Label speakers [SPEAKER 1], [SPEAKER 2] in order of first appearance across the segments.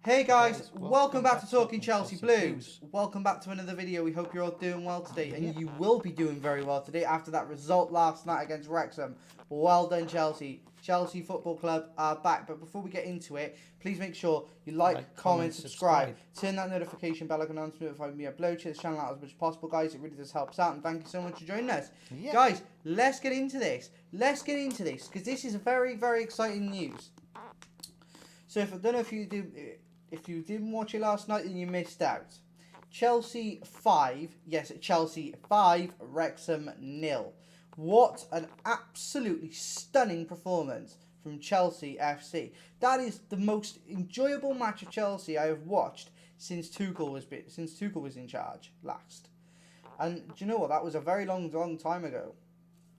[SPEAKER 1] Hey guys, welcome back to Talking Chelsea Blues. Welcome back to another video. We hope you're all doing well today, and you will be doing very well today after that result last night against Wrexham. Well done, Chelsea. Chelsea Football Club are back, but before we get into it, please make sure you like, comment, subscribe. Turn that notification bell icon on to notify me upload to this channel out as much as possible, guys. It really does help us out, and thank you so much for joining us. Guys, let's get into this. Because this is very, very exciting news. So I don't know if you didn't watch it last night, then you missed out. Chelsea 5, Chelsea 5, Wrexham 0. What an absolutely stunning performance from Chelsea FC. That is the most enjoyable match of Chelsea I have watched since Tuchel was in charge last. And do you know what? That was a very long time ago.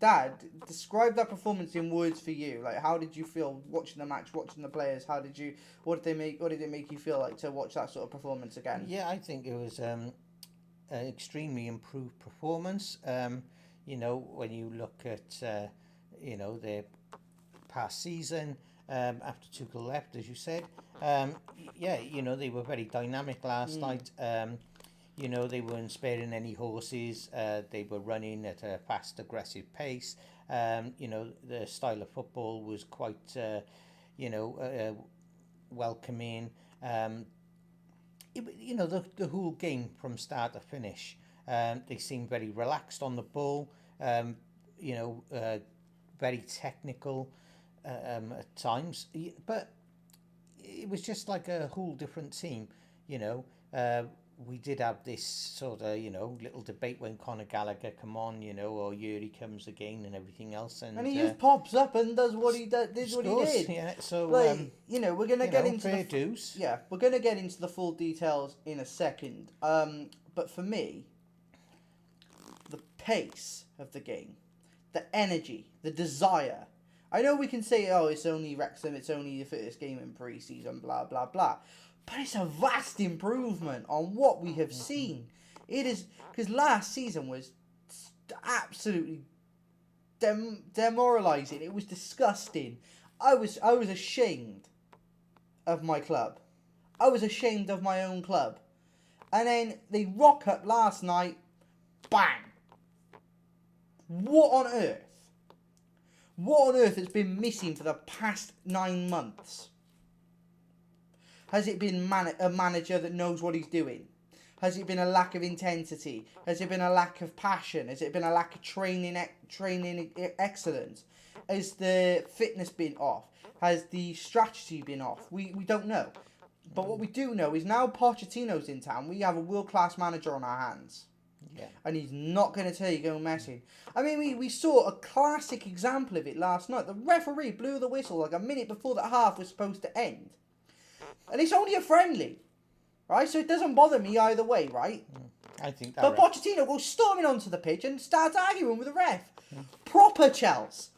[SPEAKER 1] Dad, describe that performance in words for you. Like, how did you feel watching the match, watching the players? What did it make you feel like to watch that sort of performance again?
[SPEAKER 2] Yeah, I think it was an extremely improved performance. When you look at their past season after Tuchel left, as you said, they were very dynamic last night. They weren't sparing any horses. They were running at a fast, aggressive pace. The style of football was quite, welcoming. The whole game from start to finish, they seemed very relaxed on the ball. Very technical at times, but it was just like a whole different team. We did have this sort of, little debate when Conor Gallagher come on, or here he comes again and everything else. And
[SPEAKER 1] he just pops up and does what he did.
[SPEAKER 2] Yeah, so,
[SPEAKER 1] we're going to get into
[SPEAKER 2] fair dues.
[SPEAKER 1] Yeah, we're going to get into the full details in a second. But for me, the pace of the game, the energy, the desire. I know we can say, oh, it's only Wrexham, it's only the first game in pre-season, blah, blah, blah. But it's a vast improvement on what we have seen. It is, because last season was absolutely demoralising. It was disgusting. I was ashamed of my club. I was ashamed of my own club. And then they rock up last night, bang. What on earth? What on earth has been missing for the past 9 months? Has it been a manager that knows what he's doing? Has it been a lack of intensity? Has it been a lack of passion? Has it been a lack of training excellence? Has the fitness been off? Has the strategy been off? We don't know. But what we do know is now Pochettino's in town, we have a world-class manager on our hands.
[SPEAKER 2] Yeah.
[SPEAKER 1] And he's not going to tell you go messing. I mean, we saw a classic example of it last night. The referee blew the whistle like a minute before the half was supposed to end. And it's only a friendly, right? So it doesn't bother me either way, right?
[SPEAKER 2] I think that.
[SPEAKER 1] But Pochettino goes storming onto the pitch and starts arguing with the ref. Proper Chelsea.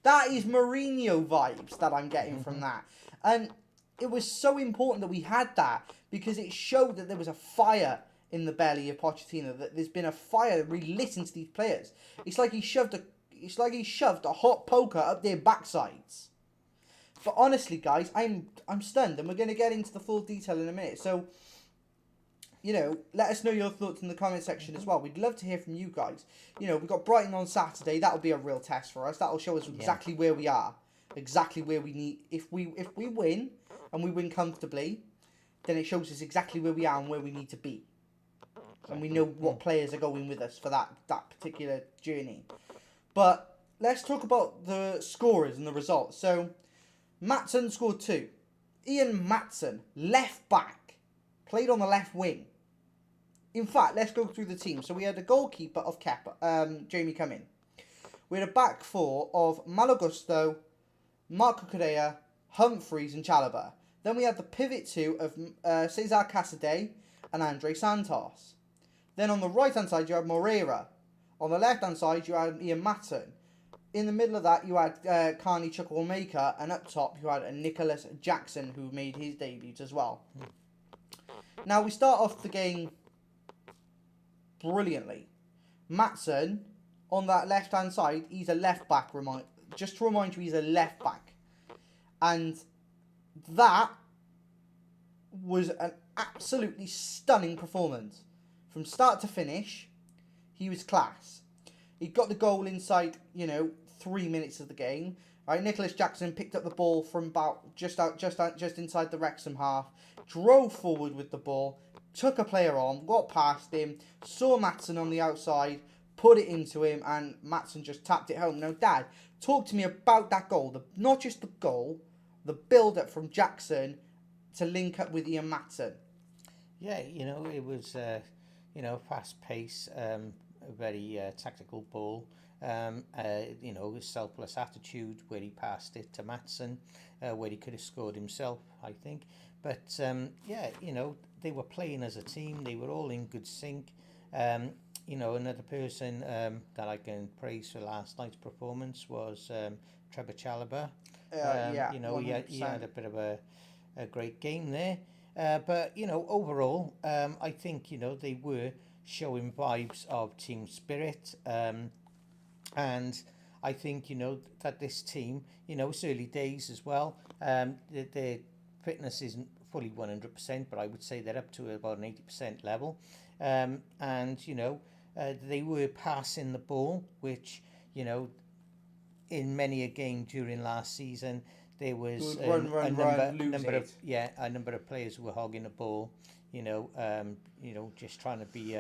[SPEAKER 1] That is Mourinho vibes that I'm getting from that. And it was so important that we had that because it showed that there was a fire in the belly of Pochettino, that there's been a fire that really lit into these players. It's like he shoved a hot poker up their backsides. But honestly, guys, I'm stunned, and we're going to get into the full detail in a minute. So, let us know your thoughts in the comment section as well. We'd love to hear from you guys. We've got Brighton on Saturday. That'll be a real test for us. That'll show us exactly where we are, exactly where we need. If we win, and we win comfortably, then it shows us exactly where we are and where we need to be. And we know what players are going with us for that particular journey. But let's talk about the scorers and the results. So, Maatsen scored 2. Ian Maatsen, left back, played on the left wing. In fact, let's go through the team. So we had a goalkeeper of Jamie Cumming. We had a back four of Malo Gusto, Marco Correa, Humphreys and Chalobah. Then we had the pivot two of Cesar Casadei and Andre Santos. Then on the right-hand side, you had Moreira. On the left-hand side, you had Ian Maatsen. In the middle of that, you had Carney Chukwuemeka, and up top, you had Nicholas Jackson, who made his debut as well. Now, we start off the game brilliantly. Maatsen, on that left-hand side, he's a left-back. Just to remind you, he's a left-back. And that was an absolutely stunning performance. From start to finish, he was class. He got the goal inside, 3 minutes of the game. Right, Nicholas Jackson picked up the ball from about just inside the Wrexham half, drove forward with the ball, took a player on, got past him, saw Maatsen on the outside, put it into him, and Maatsen just tapped it home. Now, Dad, talk to me about that goal. Not just the goal, the build-up from Jackson to link up with Ian Maatsen.
[SPEAKER 2] Yeah, it was, fast pace, a very tactical ball. Selfless attitude where he passed it to Maatsen, where he could have scored himself, I think. But they were playing as a team. They were all in good sync. Another person that I can praise for last night's performance was Trevor Chalobah. He had a bit of a great game there. But overall, I think they were showing vibes of team spirit. And I think, that this team, it's early days as well. Their fitness isn't fully 100%, but I would say they're up to about an 80% level. They were passing the ball, which, in many a game during last season, there was a number of players who were hogging the ball, just trying to be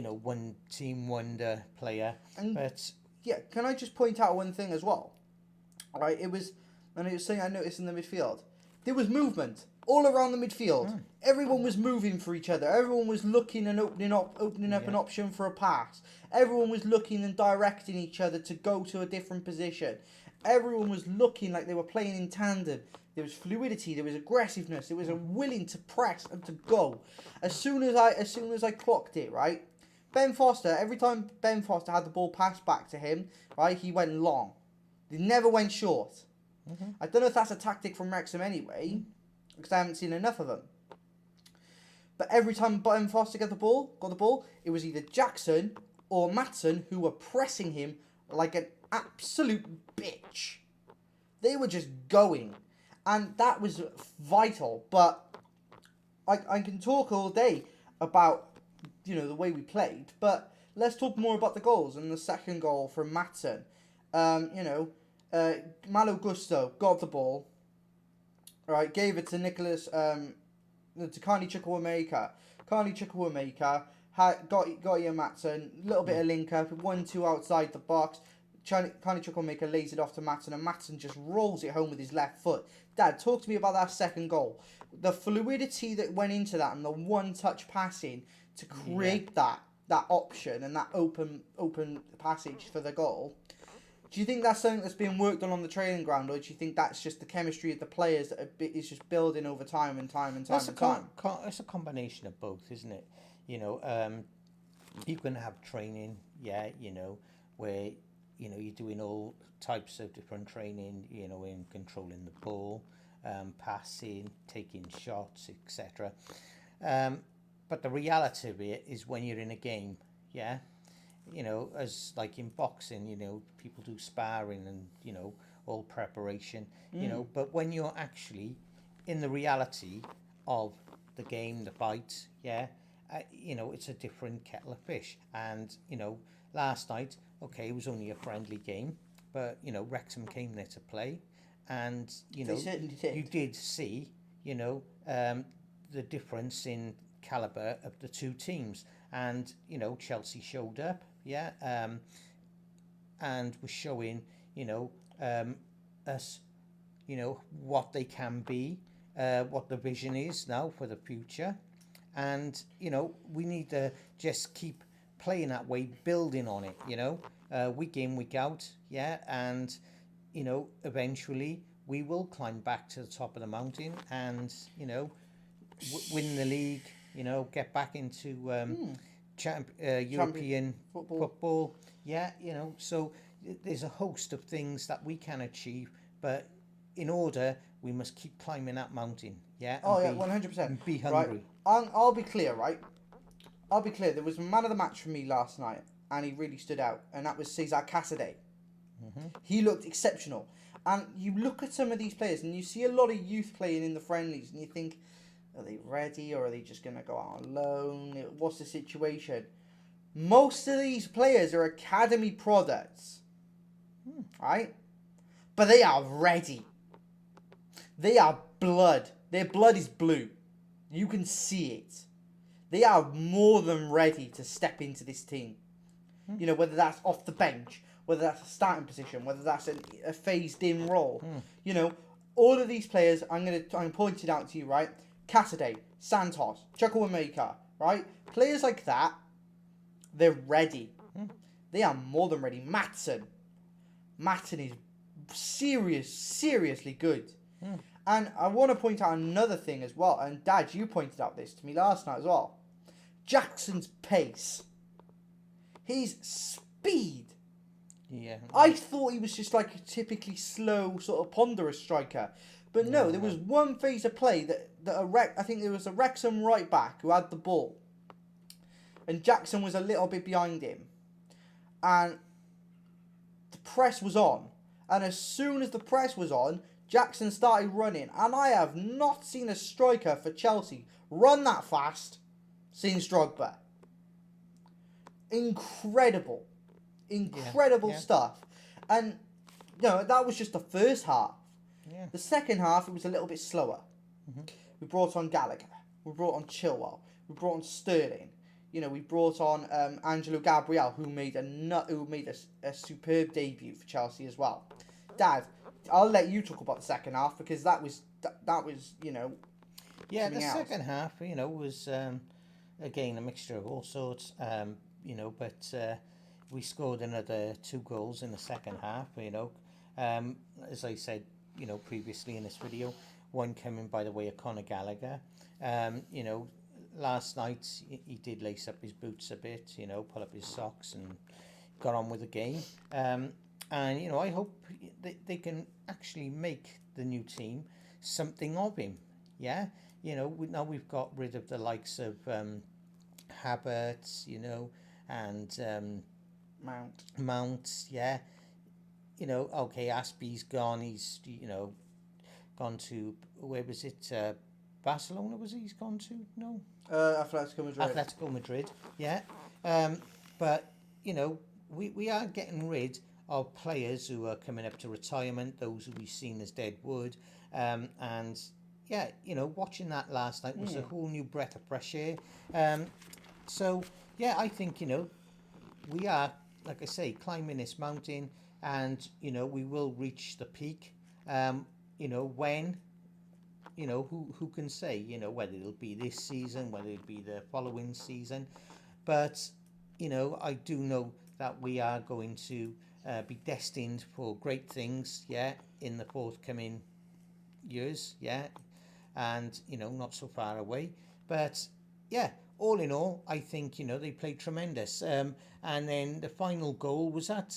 [SPEAKER 2] one team wonder player.
[SPEAKER 1] Can I just point out one thing as well? Right, it was something I noticed in the midfield. There was movement all around the midfield. Everyone was moving for each other. Everyone was looking and opening up an option for a pass. Everyone was looking and directing each other to go to a different position. Everyone was looking like they were playing in tandem. There was fluidity, there was aggressiveness, there was a willing to press and to go. As soon as I clocked it, right? Ben Foster, every time Ben Foster had the ball passed back to him, right, he went long. He never went short. Mm-hmm. I don't know if that's a tactic from Wrexham anyway, because I haven't seen enough of them. But every time Ben Foster got the ball, it was either Jackson or Maatsen who were pressing him like an absolute bitch. They were just going. And that was vital. But I can talk all day about, the way we played. But let's talk more about the goals. And the second goal from Maatsen. Malo Gusto got the ball. Right, gave it to to Carney Chukwuemeka. Carney Chukwuemeka got Ian Maatsen. A little bit of link up. 1-2 outside the box. Carney Chukwuemeka lays it off to Maatsen, and Maatsen just rolls it home with his left foot. Dad, talk to me about that second goal. The fluidity that went into that and the one-touch passing to create that option and that open passage for the goal. Do you think that's something that's being worked on the training ground, or do you think that's just the chemistry of the players that is just building over time? It's
[SPEAKER 2] a combination of both, isn't it? You can have training, where you're doing all types of different training, in controlling the ball, passing, taking shots, etc. But the reality of it is when you're in a game, as like in boxing, people do sparring and, all preparation, but when you're actually in the reality of the game, the fight, it's a different kettle of fish. And, last night, okay, it was only a friendly game, but, Wrexham came there to play. And,
[SPEAKER 1] they certainly did.
[SPEAKER 2] You did see, the difference in calibre of the two teams. And, Chelsea showed up, and was showing, us, what they can be, what the vision is now for the future. And, we need to just keep playing that way, building on it, week in, week out, and, eventually we will climb back to the top of the mountain and, win the league, get back into European football. So there's a host of things that we can achieve, but in order, we must keep climbing that mountain.
[SPEAKER 1] 100%.
[SPEAKER 2] And be hungry.
[SPEAKER 1] Right? I'll be clear, right? I'll be clear. There was a man of the match for me last night, and he really stood out, and that was Cesar Casadei. Mm-hmm. He looked exceptional. And you look at some of these players, and you see a lot of youth playing in the friendlies, and you think, are they ready, or are they just going to go out on loan? What's the situation? Most of these players are academy products, right? But they are ready. They are blood. Their blood is blue. You can see it. They are more than ready to step into this team. You know, whether that's off the bench, whether that's a starting position, whether that's a phased-in role. You know, all of these players, I'm pointing out to you, right? Cassidy, Santos, Chukwuemeka, right? Players like that, they're ready. They are more than ready. Matson is seriously good. And I want to point out another thing as well. And Dad, you pointed out this to me last night as well. Jackson's pace. His speed.
[SPEAKER 2] Yeah.
[SPEAKER 1] I thought he was just like a typically slow, sort of ponderous striker. But no, there was one phase of play that I think there was a Wrexham right back who had the ball. And Jackson was a little bit behind him. And the press was on. And as soon as the press was on, Jackson started running. And I have not seen a striker for Chelsea run that fast since Drogba. Incredible stuff. And you know, that was just the first half. The second half, it was a little bit slower. We brought on Gallagher, we brought on Chilwell, we brought on Sterling. You know, we brought on Angelo Gabriel, who made a superb debut for Chelsea as well. Dad, I'll let you talk about the second half, because that was you know.
[SPEAKER 2] Yeah, the second half, you know, was again a mixture of all sorts. You know, but we scored another 2 goals in the second half. You know, as I said, you know, previously in this video, one coming by the way of Conor Gallagher. You know, last night he did lace up his boots a bit. You know, pull up his socks and got on with the game. And you know, I hope they can actually make the new team something of him. Yeah, you know, now we've got rid of the likes of Havertz, you know, and Mount, yeah. You know, okay, Aspie's gone. He's, you know, gone to, where was it? Barcelona, was he? He's gone to? No. Atletico Madrid, yeah. But, you know, we are getting rid of players who are coming up to retirement, those who we've seen as dead wood. And, yeah, you know, watching that last night was a whole new breath of fresh air. So, yeah, I think, you know, we are, like I say, climbing this mountain, and, you know, we will reach the peak. You know, when, you know, who can say, you know, whether it'll be this season, whether it'll be the following season. But, you know, I do know that we are going to be destined for great things, yeah, in the forthcoming years, yeah, and, you know, not so far away. But, yeah, all in all, I think, you know, they played tremendous. And then the final goal was at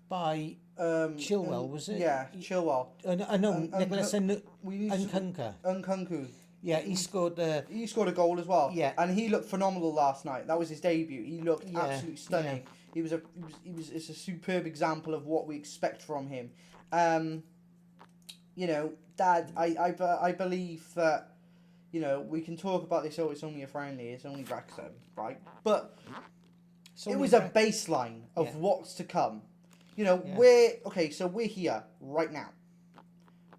[SPEAKER 2] by Chilwell, was it?
[SPEAKER 1] Yeah, Chilwell.
[SPEAKER 2] I know, Nicholas Nkunku. Yeah, he scored
[SPEAKER 1] a goal as well.
[SPEAKER 2] Yeah,
[SPEAKER 1] and he looked phenomenal last night. That was his debut. He looked absolutely stunning. Yeah. It's a superb example of what we expect from him. You know, Dad, I believe that, you know, we can talk about this. Oh, it's only a friendly. It's only Wrexham, right? But it was a baseline of what's to come. You know, so we're here right now.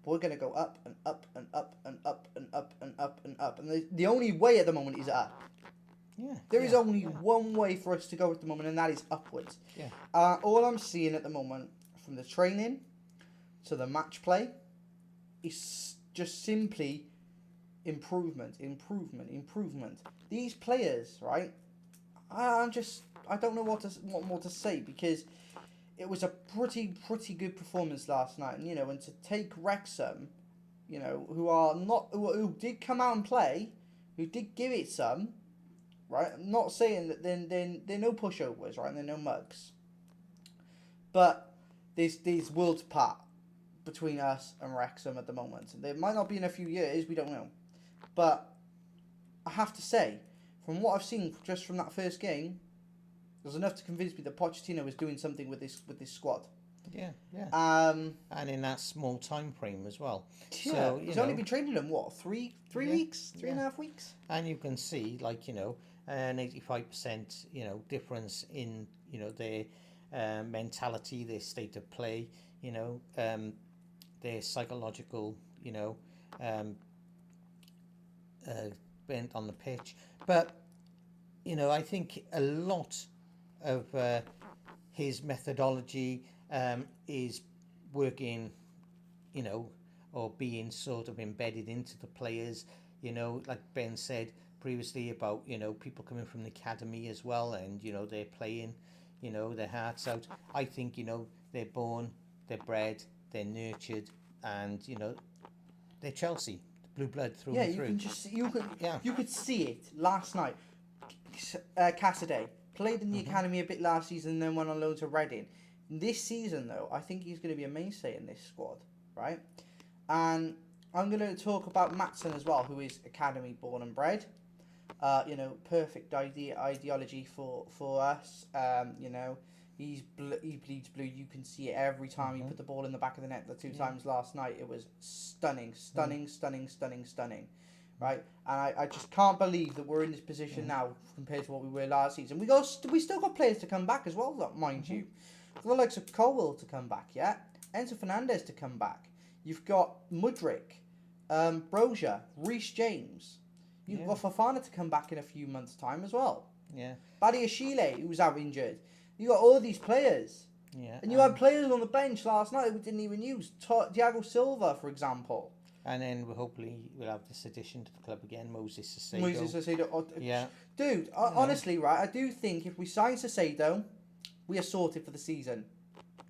[SPEAKER 1] We're going to go up and up and up and up and up and up and up. And the only way at the moment is up.
[SPEAKER 2] Yeah.
[SPEAKER 1] There is only one way for us to go at the moment, and that is upwards.
[SPEAKER 2] Yeah.
[SPEAKER 1] All I'm seeing at the moment, from the training to the match play, is just simply improvement. These players, right? I don't know what more to say, because it was a pretty good performance last night, and, you know, and to take Wrexham, you know, who did come out and play, who did give it some, right? I'm not saying that they're no pushovers, right? And they're no mugs, but there's worlds apart between us and Wrexham at the moment. There might not be in a few years, we don't know, but I have to say, from what I've seen from that first game, there's enough to convince me that Pochettino is doing something with this squad.
[SPEAKER 2] Yeah, yeah.
[SPEAKER 1] Um,
[SPEAKER 2] And in that small time frame as well.
[SPEAKER 1] yeah,
[SPEAKER 2] So,
[SPEAKER 1] he's only been training them what, three
[SPEAKER 2] yeah,
[SPEAKER 1] weeks, three and
[SPEAKER 2] yeah.
[SPEAKER 1] a half weeks.
[SPEAKER 2] And you can see, like, an 85%, difference in, their mentality, their state of play, their psychological, um, bent on the pitch. But, I think a lot of his methodology is working, you know, or being sort of embedded into the players, like Ben said previously about, people coming from the academy as well, and, they're playing, their hearts out. I think, they're born, they're bred, they're nurtured, and, they're Chelsea, blue blood through
[SPEAKER 1] Yeah,
[SPEAKER 2] and
[SPEAKER 1] you
[SPEAKER 2] through.
[SPEAKER 1] can just you could
[SPEAKER 2] Yeah.
[SPEAKER 1] you could see it last night. Cassidy played in the academy a bit last season, and then went on loan to Reading. This season, though, I think he's going to be a mainstay in this squad, right? And I'm going to talk about Matson as well, who is academy born and bred. Perfect ideology for us. He bleeds blue. You can see it every time he put the ball in the back of the net. The two times last night, it was stunning, right? And I just can't believe that we're in this position now compared to what we were last season. We still got players to come back as well, mind you. The likes of Colwell to come back, yeah. Enzo Fernandez to come back. You've got Mudryk, Brozier, Reece James. You've got Fofana to come back in a few months' time as well.
[SPEAKER 2] Yeah.
[SPEAKER 1] Badiashile, who's out injured. You got all these players.
[SPEAKER 2] Yeah.
[SPEAKER 1] And you had players on the bench last night that we didn't even use. Thiago Silva, for example.
[SPEAKER 2] And then hopefully we'll have this addition to the club again, Moses Sissoko.
[SPEAKER 1] Moses Sissoko.
[SPEAKER 2] Yeah.
[SPEAKER 1] Dude, honestly, right, I do think if we sign Sissoko, we are sorted for the season.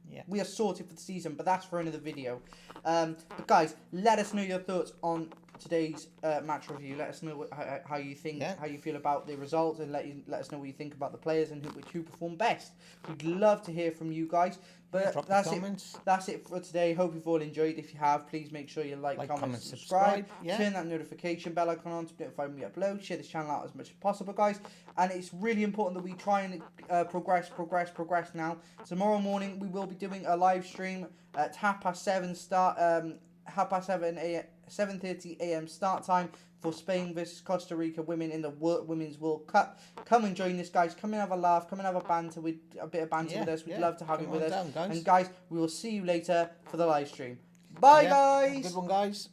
[SPEAKER 2] Yeah.
[SPEAKER 1] We are sorted for the season, but that's for another video. But guys, let us know your thoughts on today's match review. Let us know how you think, how you feel about the results, and let us know what you think about the players and who performed best. We'd love to hear from you guys. But that's it. That's it for today. Hope you've all enjoyed. If you have, please make sure you like, comment, subscribe. Turn that notification bell icon on to be notified when we upload. Share this channel out as much as possible, guys. And it's really important that we try and progress now. Tomorrow morning we will be doing a live stream at 7:30 start. 7:30 a.m. start time for Spain versus Costa Rica women in the Women's World Cup. Come and join us, guys. Come and have a laugh. Come and have a bit of banter with us. We'd love to have you with us.
[SPEAKER 2] Guys.
[SPEAKER 1] And guys, we will see you later for the live stream. Bye, guys.
[SPEAKER 2] Good one, guys.